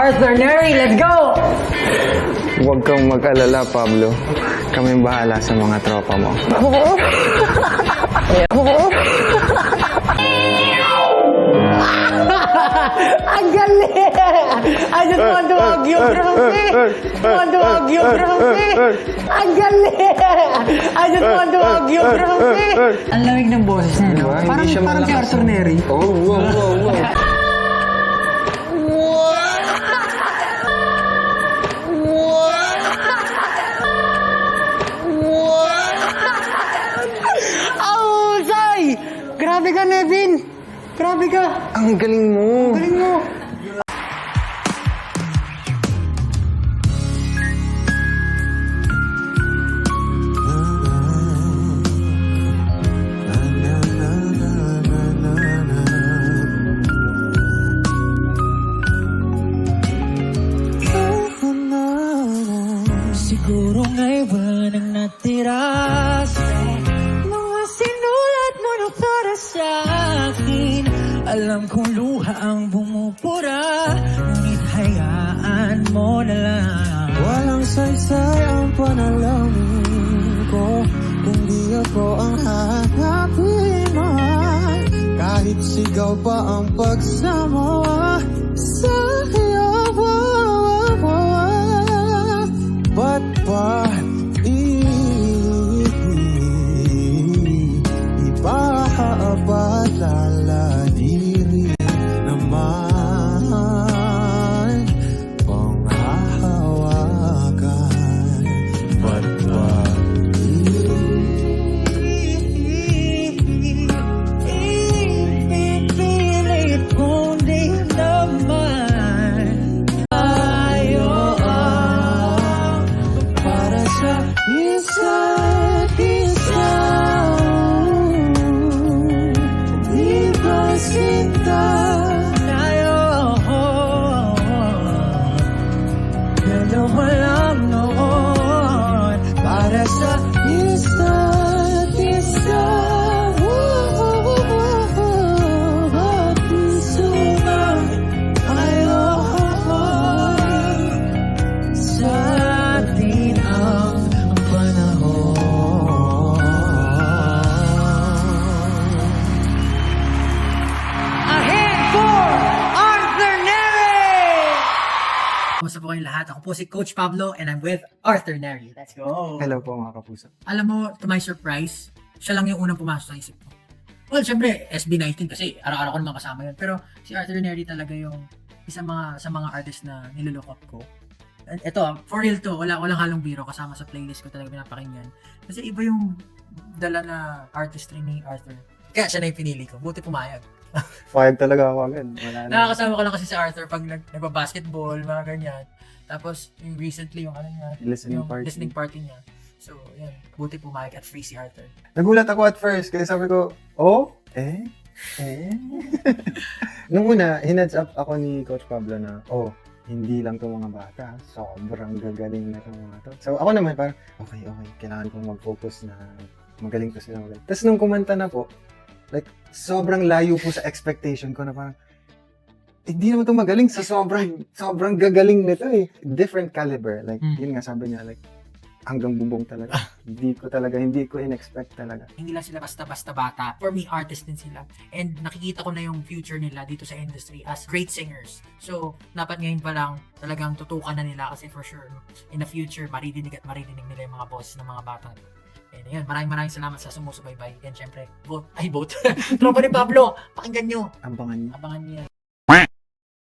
Arthur Neri, let's go! Huwag kang mag-alala, Pablo. Kami bahala sa mga tropa mo. Ang galing! I just want to hug you, Grabe! Want to hug you, Grabe! Ang galing! I just want to hug you, Grabe! Ang lamig ng boses niya, no? Diba? Hindi siya Parang si malakas. Arthur Neri. Oh, wow. Oh, Sai! Grabe ka, Nevin! Grabe ka! Ang galing mo. Galing mo! Siguro nga'y wala nang natira sa mga sinulat mo na para sa akin. Alam kong luha ang bumubura, ngunit hayaan mo na lang. Walang saysay ang panalangin ko, kundi ako ang hahanapin mo. Kahit sigaw pa ang pagsama sa iyo. Ba't ba ipapatalala diri naman panghahawakan? Ba't ba ipipilit kong di naman para sa isa't isa? Di ba sinta tayo? Dalawa lang noon para sa isa't isa. At puso na sa atin ang panahon. Ahead for Arthur Neri! Kumusta po kayong lahat? Ako po si Coach Pablo and I'm with Arthur Neri. Let's go! Hello po, mga kapuso. Alam mo, to my surprise, siya lang yung unang pumasok sa isip ko. Well, syempre, SB19 kasi araw-araw ko naman kasama yun. Pero si Arthur Neri talaga yung isa sa mga artist na nilook up ko. And ito, for real to, walang halong biro kasama sa playlist ko talaga pinapakinggan. Kasi iba yung dala na artistry ni Arthur. Kaya siya na yung pinili ko. Buti pumayag. Payag talaga ako agad. Wala na. Nakakasama ko lang kasi si Arthur pag nagba-basketball, mga ganyan. Tapos, yung recently, yung ano niya, Listening yung party. listening party niya. So, yan. Buti pumayag at free si Arthur. Nagulat ako at first kasi sabi ko, oh? Nung una, hinadz up ako ni Coach Pablo na, hindi lang to mga bata. Sobrang gagaling na itong mga to. So ako naman parang, okay, kailangan kong mag-focus na magaling to sila. Tapos nung kumanta na po, like, sobrang layo po sa expectation ko na parang, hindi naman to magaling sa sobrang gagaling nito eh. Different caliber. Like, yun nga sabi niya, like, hanggang bubong talaga. Hindi ko in-expect talaga. Hindi lang sila basta-basta bata. For me, artist din sila. And nakikita ko na yung future nila dito sa industry as great singers. So, dapat ngayon pa lang talagang tutukan na nila kasi for sure, in the future, maririnig nila yung mga boses ng mga bata. And yun, maraming salamat sa sumusubaybay. And syempre, vote. Tropa ni Pablo, pakinggan nyo. Abangan niyo. Abangan niyo yan.